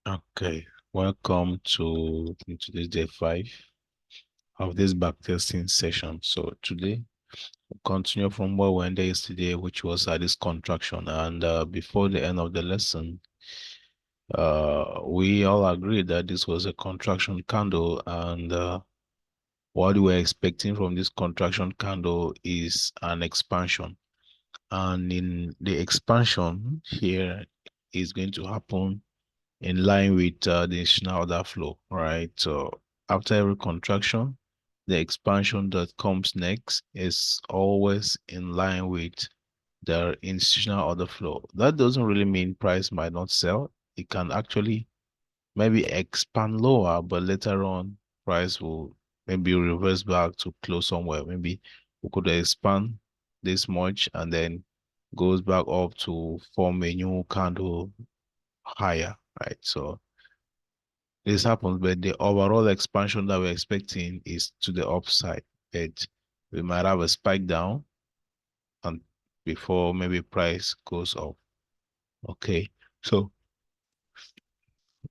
Okay, welcome to today's day 5 of this backtesting session. So today we'll continue from where we ended yesterday, which was at this contraction. And before the end of the lesson, we all agreed that this was a contraction candle, and what we're expecting from this contraction candle is an expansion. And in the expansion here is going to happen in line with the institutional order flow, right? So after every contraction, the expansion that comes next is always in line with the institutional order flow. That doesn't really mean price might not sell. It can actually maybe expand lower, but later on, price will maybe reverse back to close somewhere. Maybe we could expand this much and then goes back up to form a new candle higher, right? So this happens, but the overall expansion that we're expecting is to the upside. But we might have a spike down and before maybe price goes up. Okay, so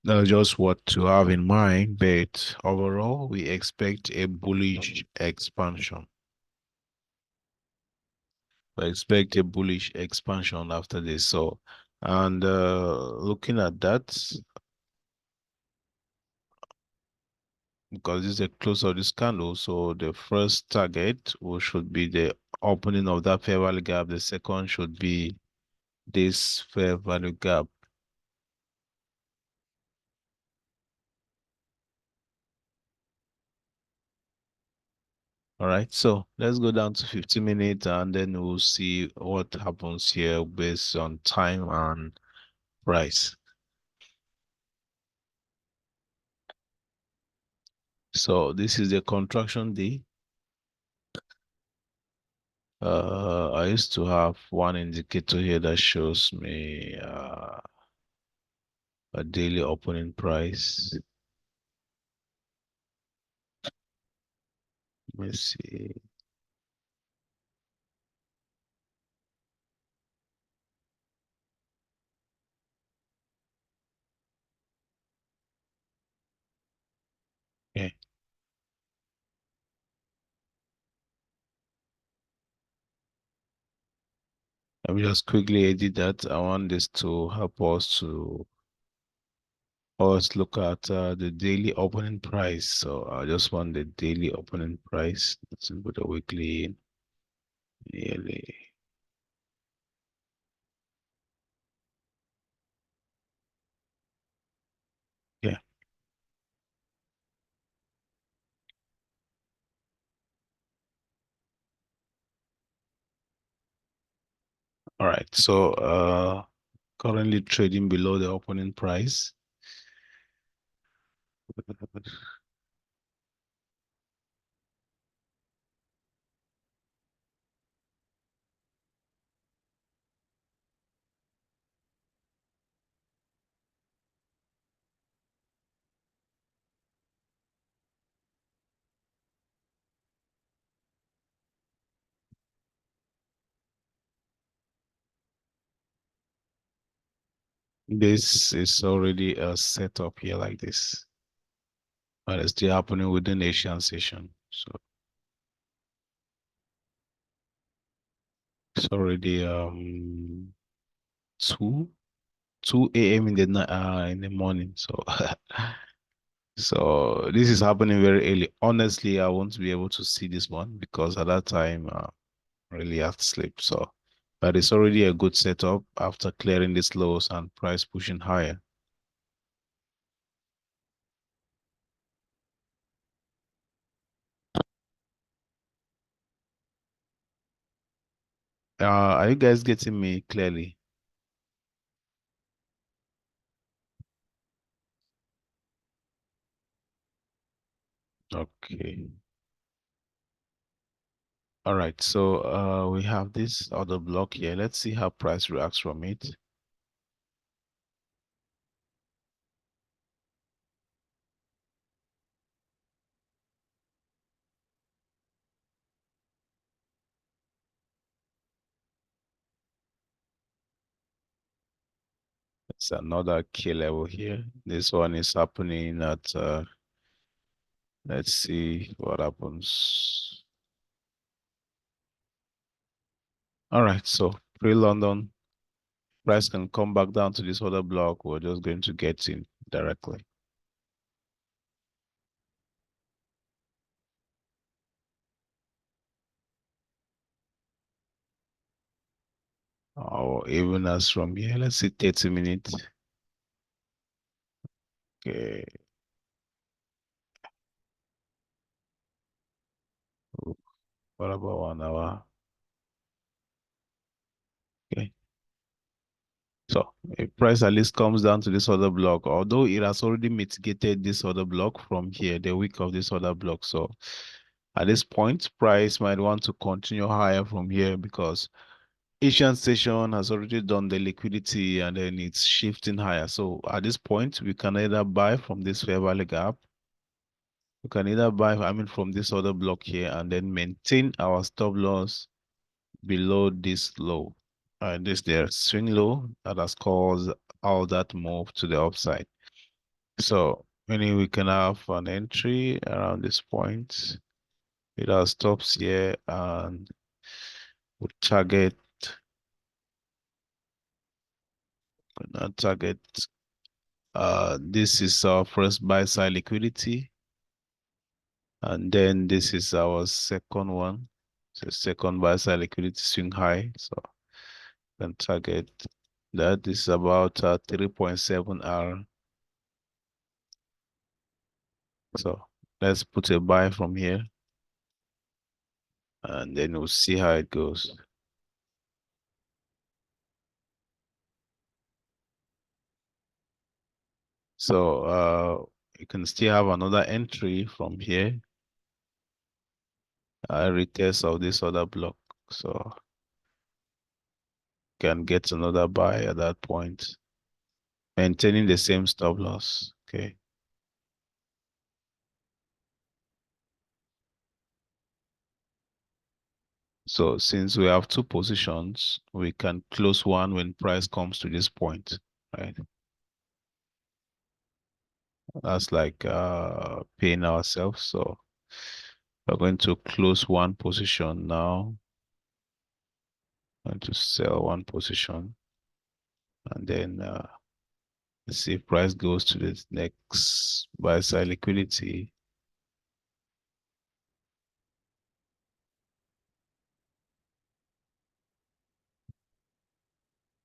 that's just what to have in mind. But overall, we expect a bullish expansion. We expect a bullish expansion after this. So, and looking at that, because this is a close of this candle, so the first target should be the opening of that fair value gap. The second should be this fair value gap. All right, so let's go down to 15 minutes and then we'll see what happens here based on time and price. So this is the contraction day. I used to have one indicator here that shows me a daily opening price. Let me see. Okay. Let me just quickly edit that. I want this to help us to always look at the daily opening price. So I just want the daily opening price. Let's put a weekly, yearly. Yeah. All right. So currently trading below the opening price. This is already a setup here like this. But it's still happening within Asian session. So it's already 2 2 a.m. in the morning. So so this is happening very early. Honestly, I won't be able to see this one because at that time I really have to sleep. So but it's already a good setup after clearing these lows and price pushing higher. Are you guys getting me clearly? Okay. All right. So we have this other block here. Let's see how price reacts from it. It's another key level here. This one is happening at let's see what happens. All right, so pre-London price can come back down to this other block. We're just going to get in directly. Or even as from here, let's see 30 minutes. Okay. What about 1 hour? Okay. So if price at least comes down to this other block, although it has already mitigated this other block from here, the week of this other block. So at this point, price might want to continue higher from here because Asian station has already done the liquidity and then it's shifting higher. So at this point, we can either buy from this fair value gap. We can either buy, from this other block here and then maintain our stop loss below this low. This there swing low that has caused all that move to the upside. So meaning we can have an entry around this point. It has stops here and we target target this is our first buy side liquidity, and then this is our second one. So second buy side liquidity swing high. So can target that. This is about 3.7 R. So let's put a buy from here and then we'll see how it goes. So you can still have another entry from here, retest of this other block. So can get another buy at that point, maintaining the same stop loss. Okay. So since we have two positions, we can close one when price comes to this point, right? That's like paying ourselves. So we're going to close one position now. Going to sell one position, and then let's see if price goes to the next buy side liquidity.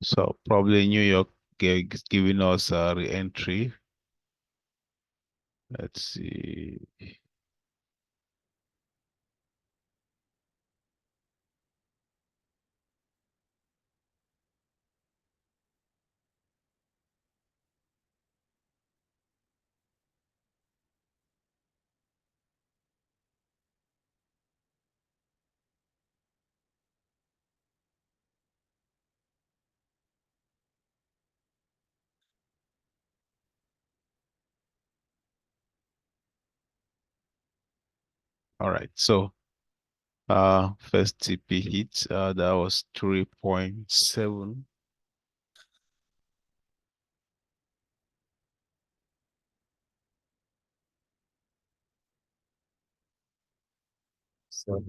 So probably New York giving us a re-entry. Let's see. All right. So first TP hit, that was 3.7. So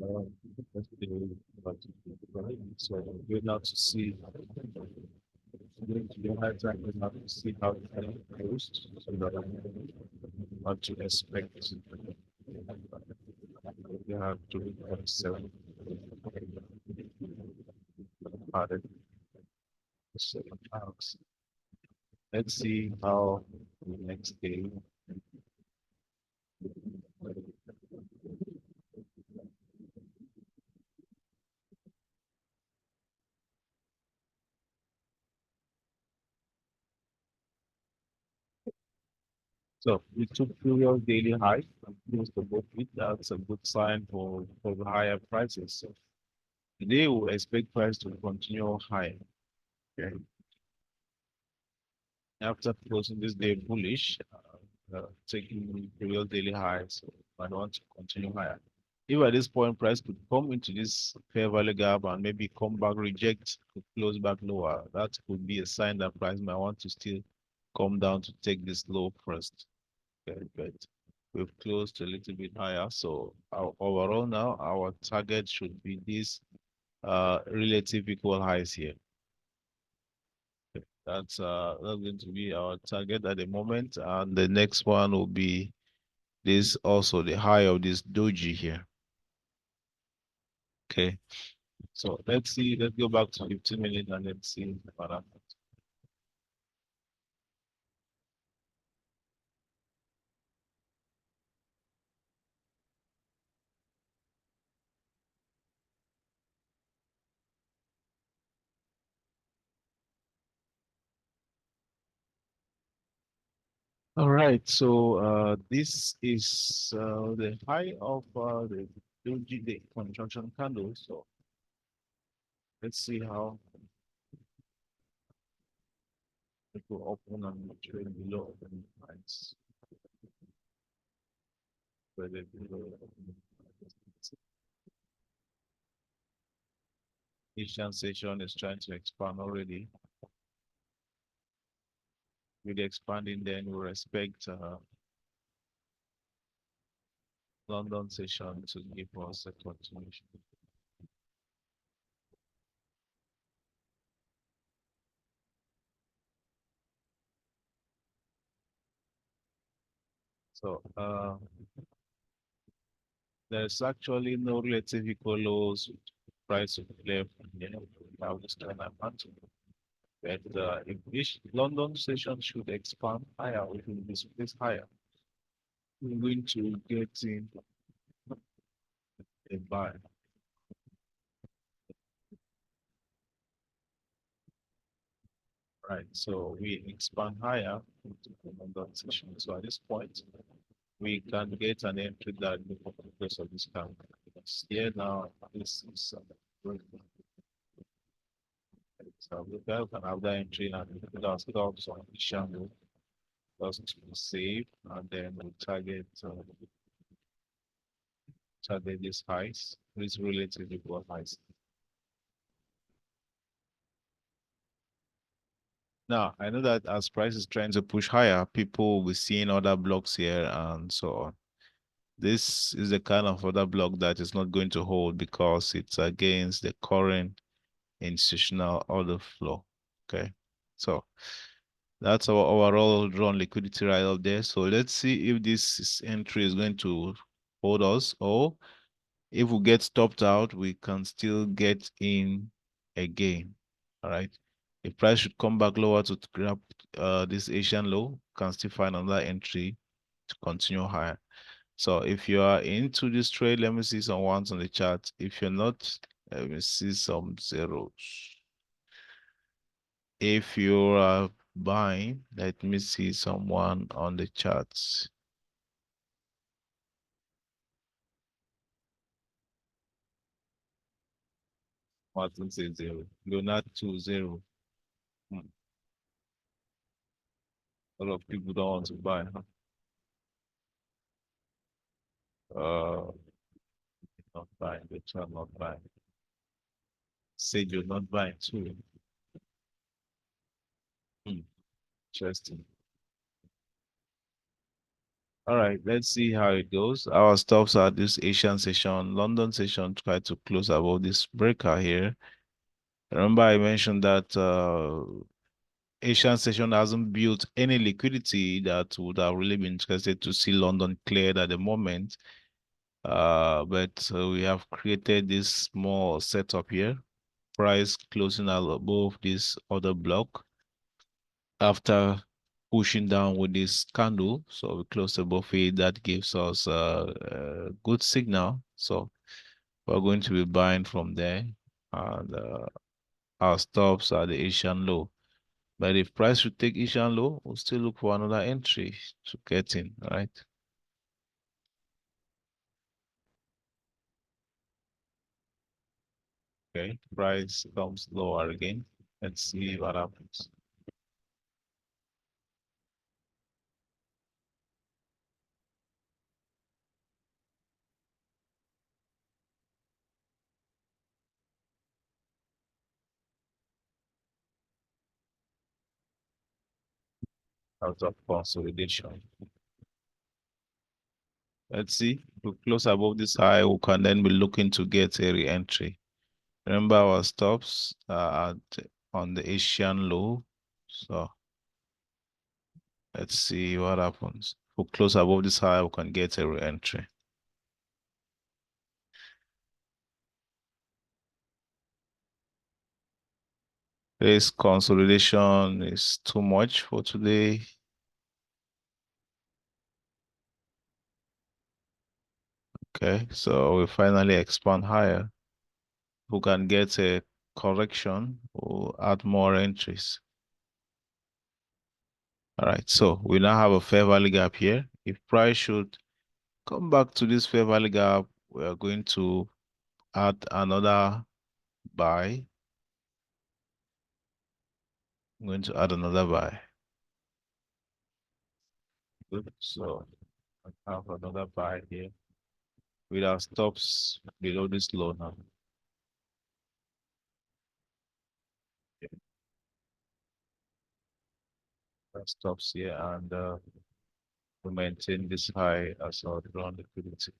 uh, let's see what to do, right? So we're now to see going to the high track now to see how it goes. So that what to expect. You have 2.7. Added 7 hours. Let's see how the next day. So we took previous daily high and closed above it. That's a good sign for the higher prices. So today we expect price to continue high. Okay. after closing this day bullish, taking real daily highs. So I want to continue higher. If at this point price could come into this fair value gap and maybe come back, reject, could close back lower, that could be a sign that price might want to still come down to take this low first. Okay, but we've closed a little bit higher. So overall now, our target should be these relative equal highs here. That's going to be our target at the moment. And the next one will be this also the high of this doji here. Okay. So let's see, let's go back to 15 minutes and let's see what happens. All right, so this is the high of the doji day conjunction candle. So let's see how it will open and trade below opening price. Whether below opening price. Asian session is trying to expand already. With the expanding, then we respect London session to give us a continuation. So there's actually no relative equal lows price of left here. I was trying to imagine. But if this London session should expand higher, it will be this higher. We're going to get in a buy. Right. So we expand higher into the London session. So at this point, we can get an entry that because of this count. Here now, this is great. So we can have that entry and that's also on the channel. That's to save and then we target these highs, these relatively poor highs. Now, I know that as price is trying to push higher, people will be seeing other blocks here and so on. This is the kind of other block that is not going to hold because it's against the current institutional order flow. Okay. So that's our overall drawn liquidity right up there. So let's see if this entry is going to hold us, or if we get stopped out, we can still get in again. All right. If price should come back lower to grab this Asian low, can still find another entry to continue higher. So if you are into this trade, let me see some ones on the chart. If you're not, let me see some zeros. If you are buying, let me see someone on the charts. Martin says zero. Leonard 2-0. A lot of people don't want to buy, huh? Not buying, the child not buying. Said you're not buying too. Hmm. Interesting. All right, let's see how it goes. Our stops are this Asian session, London session, try to close above this breaker here. Remember, I mentioned that Asian session hasn't built any liquidity that would have really been interested to see London cleared at the moment. But we have created this small setup here, price closing out above this other block after pushing down with this candle. So we close above it. That gives us a good signal. So we're going to be buying from there, and our stops are the Asian low. But if price should take Asian low, we'll still look for another entry to get in, right? Okay, price comes lower again. Let's see what happens. out of consolidation. Let's see. If we close above this high, we can then be looking to get a re-entry. Remember our stops are on the Asian low. So let's see what happens. If we close above this high, we can get a re-entry. This consolidation is too much for today. Okay, so we finally expand higher. We can get a correction, we'll add more entries. All right, so we now have a fair value gap here. If price should come back to this fair value gap, we are going to add another buy. I'm going to add another buy. Good. So I have another buy here with our stops below this low now. Yeah, our stops here, and we maintain this high as our drawn liquidity.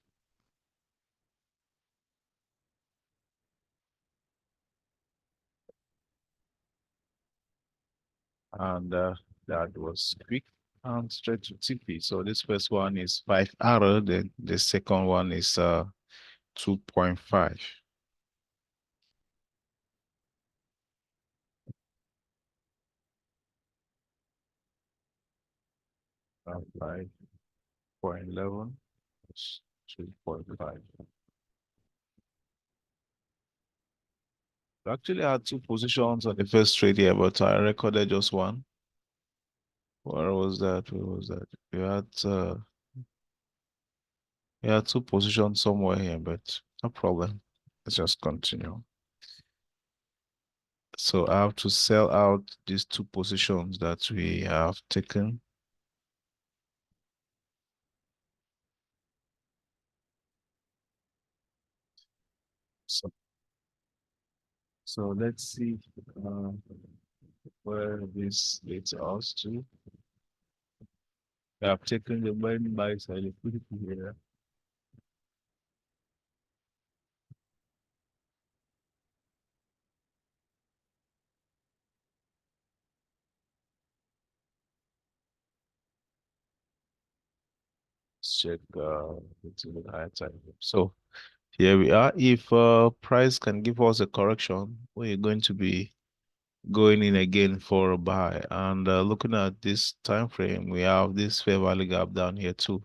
And that was quick and straight to TP. So this first one is 5 hour, then the second one is 2.5. Uh, 5.11 is 2.5. I actually had two positions on the first trade here, but I recorded just one. Where was that? Where was that? We had two positions somewhere here, but no problem. Let's just continue. So I have to sell out these two positions that we have taken. So, so let's see uh, where this leads us to. We have taken the main buy side liquidity here. Let's check into the higher time. So here we are. If price can give us a correction, we're going to be going in again for a buy. And looking at this time frame, we have this fair value gap down here too.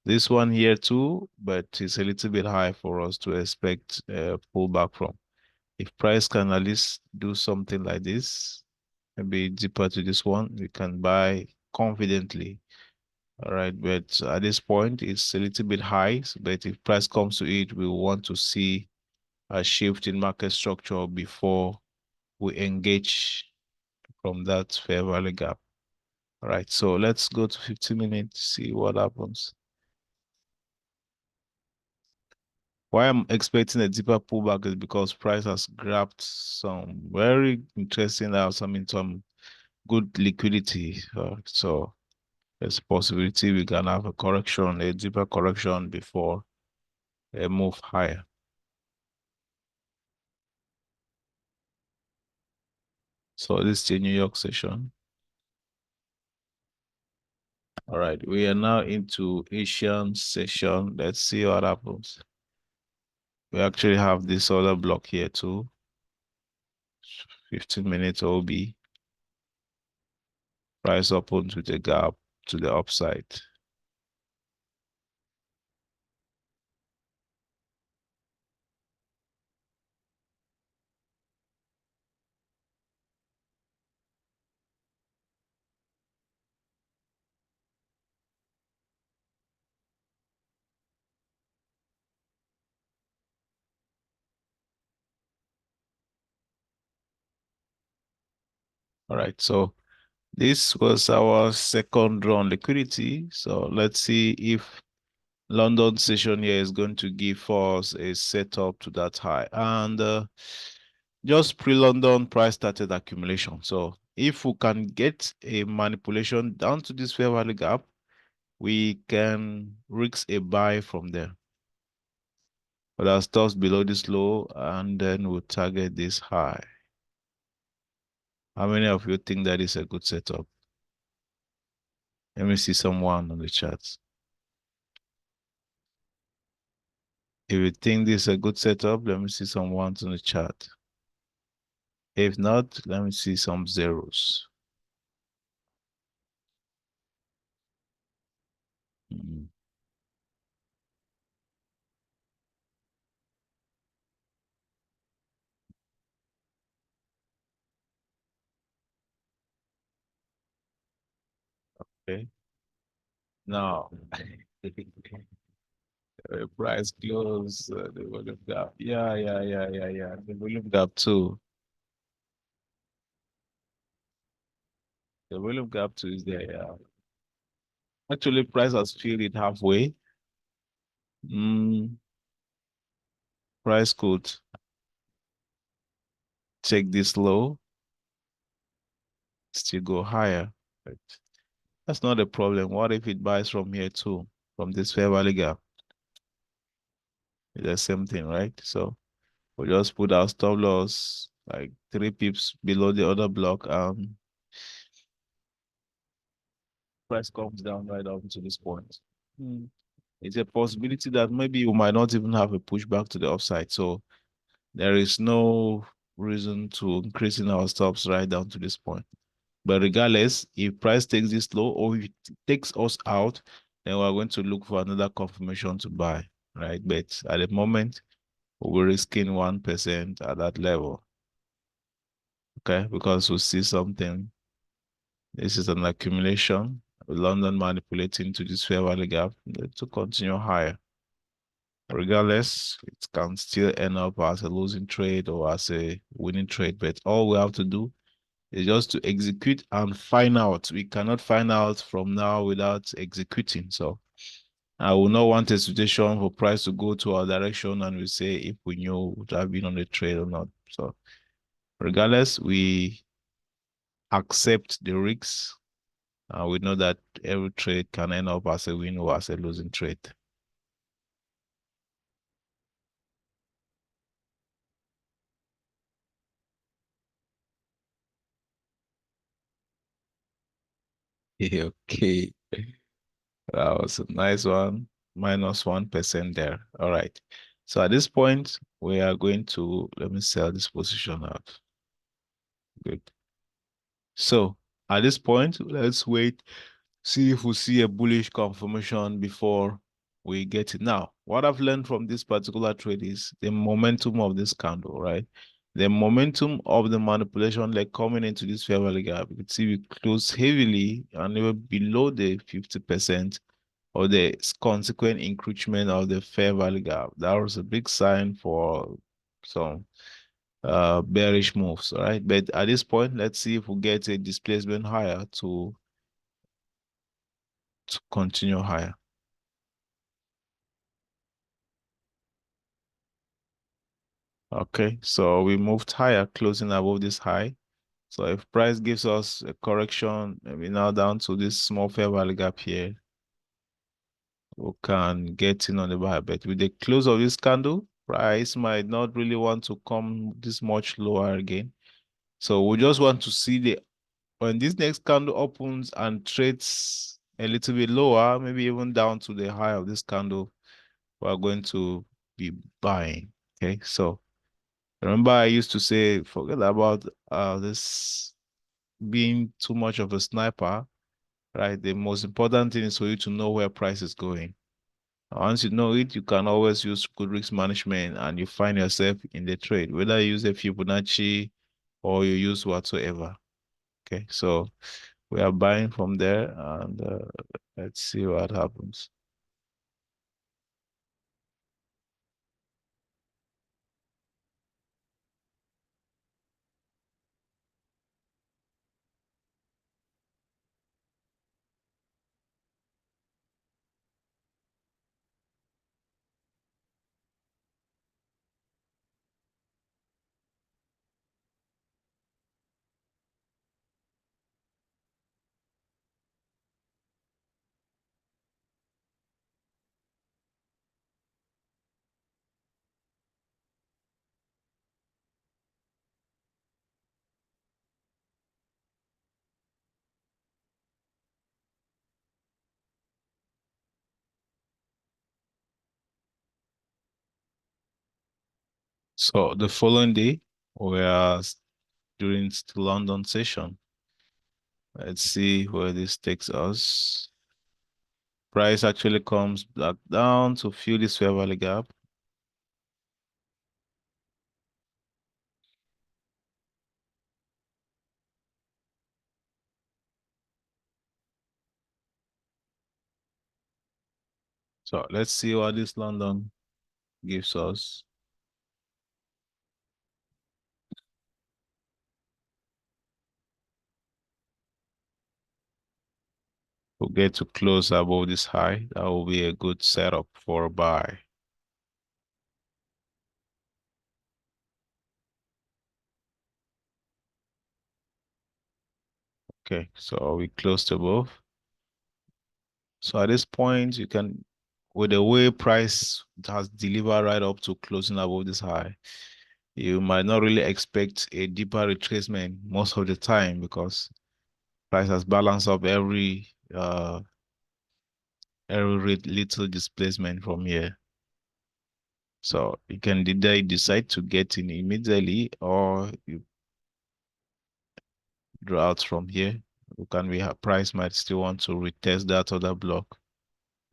This one here too, but it's a little bit high for us to expect a pullback from. If price can at least do something like this, maybe deeper to this one, we can buy confidently. All right, but at this point, it's a little bit high. But if price comes to it, we want to see a shift in market structure before we engage from that fair value gap. All right, so let's go to 15 minutes, see what happens. Why I'm expecting a deeper pullback is because price has grabbed some very interesting, some good liquidity. So there's a possibility we can have a correction, a deeper correction before a move higher. So this is the New York session. All right, we are now into Asian session. Let's see what happens. We actually have this other block here too. 15 minutes OB. Price opens with a gap to the upside. All right, so this was our second round liquidity. So let's see if London session here is going to give us a setup to that high. And just pre-London price started accumulation. So if we can get a manipulation down to this fair value gap, we can risk a buy from there. But our stops below this low, and then we'll target this high. How many of you think that is a good setup? Let me see someone on the chat. If you think this is a good setup, let me see some ones on the chat. If not, let me see some zeros. Mm. Okay. Now, price close, the volume gap. Yeah. The volume gap too. The volume gap too is there. Yeah. Actually, price has filled it halfway. Mm, price could take this low, still go higher. But that's not a problem. What if it buys from here too, from this fair value gap? It's the same thing, right? So we just put our stop loss like 3 pips below the other block. Price comes down right up to this point. Hmm. It's a possibility that maybe you might not even have a pushback to the upside. So there is no reason to increasing our stops right down to this point. But regardless, if price takes this low or if it takes us out, then we're going to look for another confirmation to buy, right? But at the moment, we're risking 1% at that level, okay? Because we see something. This is an accumulation. London manipulating to this fair value gap to continue higher. Regardless, it can still end up as a losing trade or as a winning trade. But all we have to do is just to execute and find out. We cannot find out from now without executing. So I will not want a situation for price to go to our direction and we say if we knew would have been on the trade or not. So regardless, we accept the risks. We know that every trade can end up as a win or as a losing trade. Okay. That was a nice one. Minus 1% there. All right. So at this point, we are going to, let me sell this position out. Good. So at this point, let's wait, see if we see a bullish confirmation before we get it. Now, what I've learned from this particular trade is the momentum of this candle, right? The momentum of the manipulation, like coming into this fair value gap, you can see we close heavily and even below the 50% or the consequent encroachment of the fair value gap. That was a big sign for some bearish moves, all right? But at this point, let's see if we get a displacement higher to continue higher. Okay, so we moved higher, closing above this high. So if price gives us a correction, maybe now down to this small fair value gap here, we can get in on the buy. But with the close of this candle, price might not really want to come this much lower again. So we just want to see the when this next candle opens and trades a little bit lower, maybe even down to the high of this candle, we're going to be buying. Okay, so remember I used to say, forget about this being too much of a sniper, right? The most important thing is for you to know where price is going. Once you know it, you can always use good risk management and you find yourself in the trade, whether you use a Fibonacci or you use whatsoever. Okay, so we are buying from there and let's see what happens. So the following day, we are during the London session. Let's see where this takes us. Price actually comes back down to fill this fair value gap. So let's see what this London gives us. We'll get to close above this high. That will be a good setup for a buy. Okay, so we closed above. So at this point, you can, with the way price has delivered right up to closing above this high, you might not really expect a deeper retracement most of the time because price has balanced up every little displacement from here. So you can either decide to get in immediately or you draw out from here. We have price might still want to retest that other block.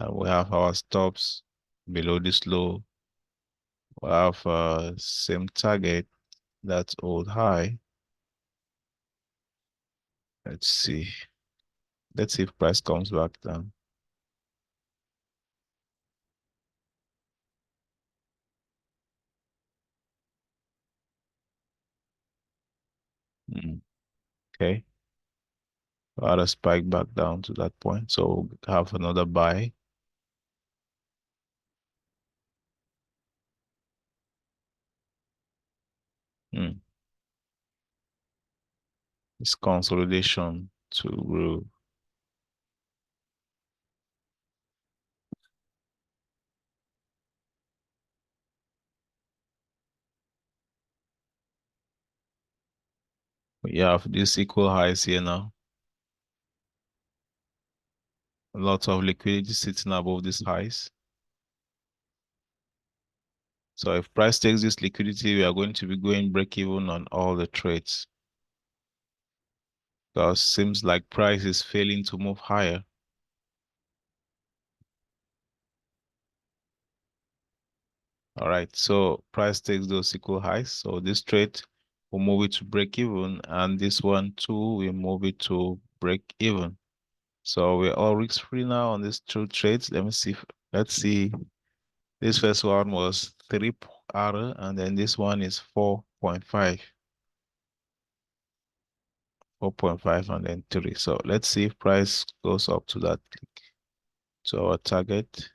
And we have our stops below this low. We have same target, that's old high. Let's see. Let's see if price comes back down. Okay. Had a spike back down to that point. So we'll have another buy. Hmm. It's consolidation to we have these equal highs here now. A lot of liquidity sitting above these highs. So if price takes this liquidity, we are going to be going break even on all the trades. Because seems like price is failing to move higher. All right, so price takes those equal highs. So this trade will move it to break even, and this one too will move it to break even. So we're all risk free now on these two trades. Let's see. This first one was 3 R, and then this one is 4.5. 4.5 and then 3. So let's see if price goes up to that, to our target.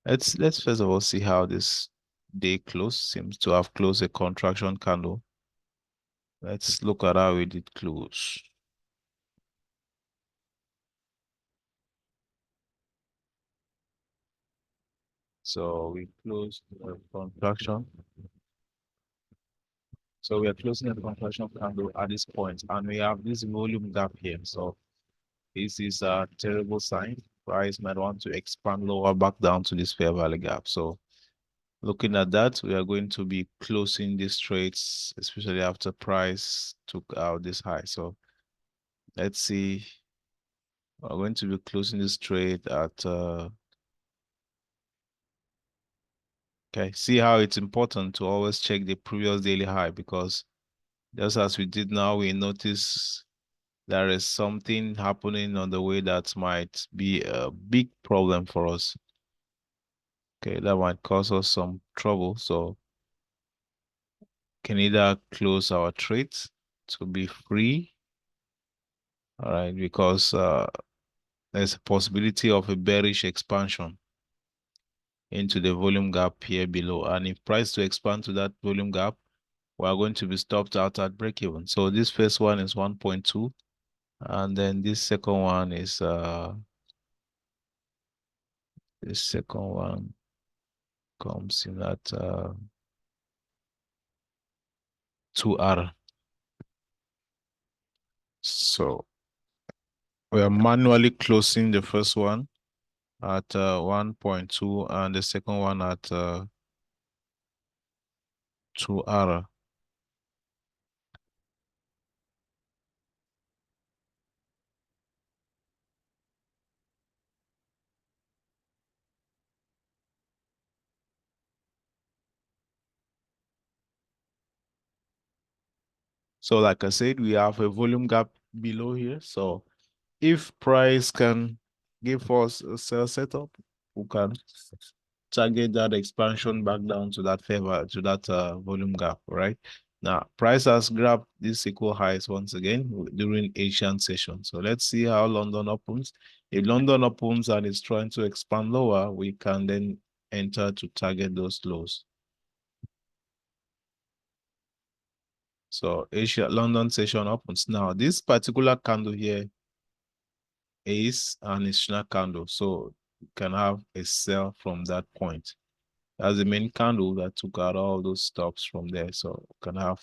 Let's first of all see how this day close. Seems to have closed a contraction candle. Let's look at how it did close. So we closed the contraction. So we are closing the contraction candle at this point, and we have this volume gap here. So this is a terrible sign. Price might want to expand lower back down to this fair value gap. So looking at that, we are going to be closing these trades, especially after price took out this high. So let's see. We're going to be closing this trade at okay. See how it's important to always check the previous daily high, because just as we did now, we notice there is something happening on the way that might be a big problem for us. Okay, that might cause us some trouble. So can either close our trades to be free, all right, because there's a possibility of a bearish expansion into the volume gap here below. And if price to expand to that volume gap, we are going to be stopped out at break even. So this first one is 1.2, and then this second one comes in at 2R. So We are manually closing the first one at 1.2 and the second one at 2 hour. So like I said, we have a volume gap below here. So if price can give us a sell setup, we can target that expansion back down to that favor to that volume gap, right? Now, price has grabbed these equal highs once again during Asian session. So let's see how London opens. If London opens and is trying to expand lower, we can then enter to target those lows. So Asia London session opens. Now, this particular candle here is an institutional candle. So you can have a sell from that point. That's the main candle that took out all those stops from there. So we can have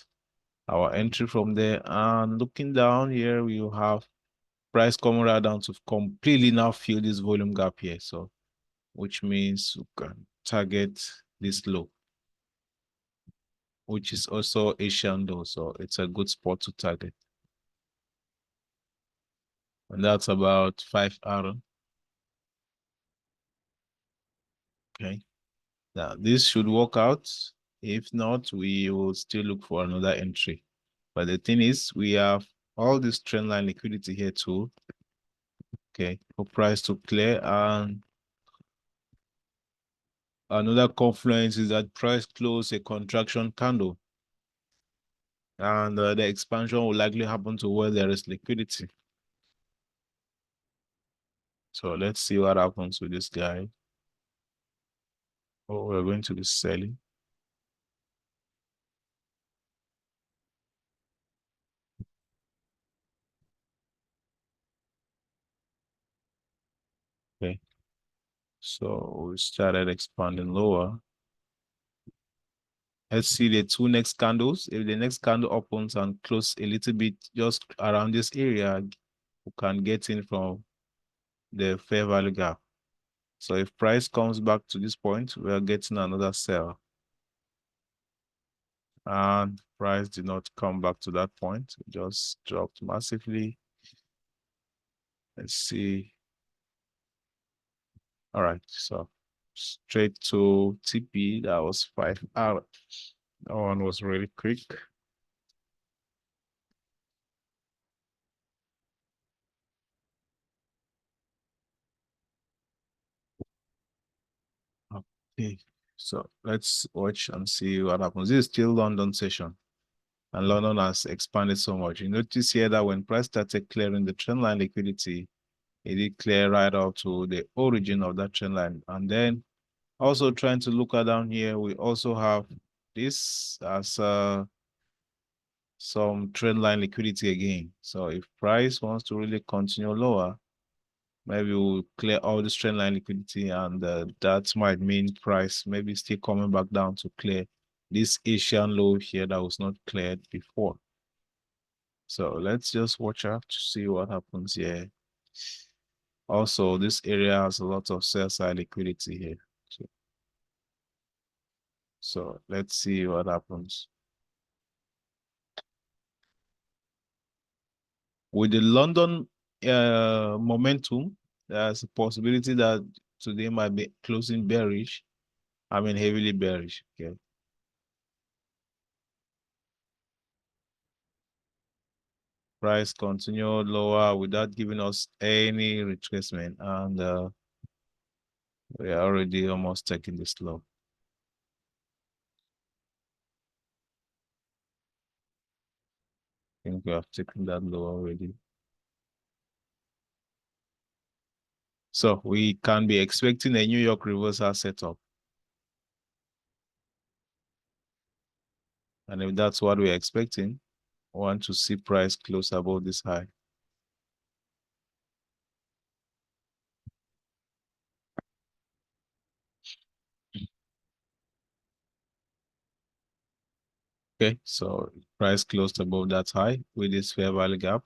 our entry from there. And looking down here, we have price coming right down to completely now fill this volume gap here. So which means we can target this low, which is also Asian low. So it's a good spot to target. And that's about 5 hour. Okay. Now this should work out. If not, we will still look for another entry. But the thing is, we have all this trend line liquidity here too. Okay, for price to clear. And another confluence is that price close a contraction candle. And the expansion will likely happen to where there is liquidity. So let's see what happens with this guy. Oh, we're going to be selling. Okay. So we started expanding lower. Let's see the two next candles. If the next candle opens and close a little bit just around this area, we can get in from the fair value gap. So if price comes back to this point, we are getting another sell. And price did not come back to that point. It just dropped massively. Let's see. All right, so straight to TP, that was 5 hours. That one was really quick. Okay, so let's watch and see what happens. This is still London session, and London has expanded so much. You notice here that when price started clearing the trendline liquidity, it did clear right up to the origin of that trend line. And then also trying to look at down here, we also have this as some trend line liquidity again. So if price wants to really continue lower, maybe we'll clear all this trend line liquidity, and that might mean price maybe still coming back down to clear this Asian low here that was not cleared before. So let's just watch out to see what happens here. Also, this area has a lot of sell side liquidity here. So let's see what happens. With the London momentum, there's a possibility that today might be closing bearish. I mean, heavily bearish. Okay. Price continued lower without giving us any retracement, and we are already almost taking this low. I think we have taken that low already. So we can be expecting a New York reversal setup. And if that's what we're expecting, we want to see price close above this high. Okay, so price closed above that high with this fair value gap.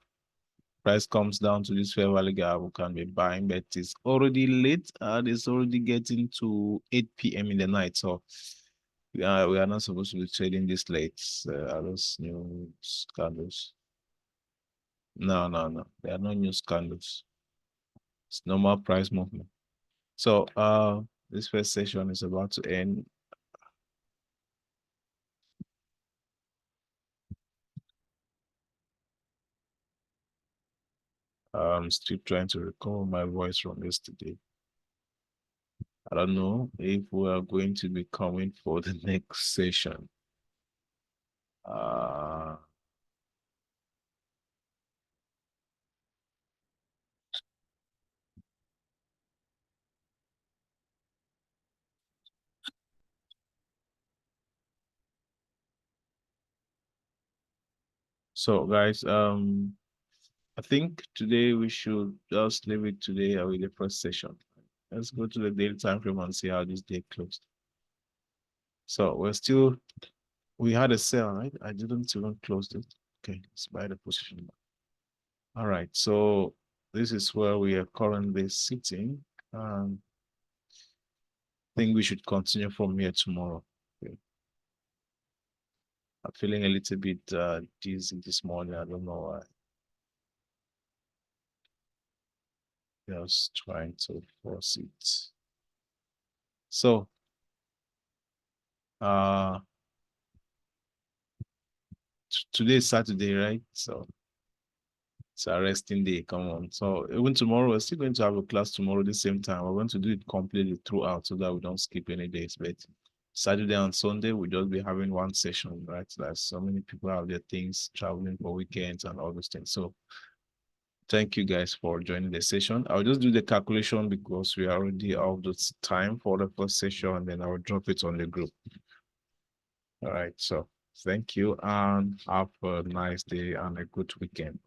price comes down to this fair value gap, we can be buying, but it's already late and it's already getting to 8 p.m. in the night. So we are not supposed to be trading this late. Are those new candles? No, no, no. They are not new candles. It's normal price movement. So this first session is about to end. I'm still trying to recover my voice from yesterday. I don't know if we are going to be coming for the next session. So guys, I think today we should just leave it today with the first session. Let's go to the daily time frame and see how this day closed. So we had a sell, right? I didn't even close it. Okay, let's buy the position. All right, so this is where we are currently sitting. I think we should continue from here tomorrow. Okay. I'm feeling a little bit dizzy this morning. I don't know why. Just trying to force it. So today is Saturday, right? So it's a resting day. Come on. So even tomorrow, we're still going to have a class tomorrow the same time. We're going to do it completely throughout so that we don't skip any days. But Saturday and Sunday, we'll just be having one session, right? Like so many people have their things traveling for weekends and all those things. So thank you guys for joining the session. I'll just do the calculation because we are already out of time for the first session, and then I'll drop it on the group. All right. So thank you and have a nice day and a good weekend.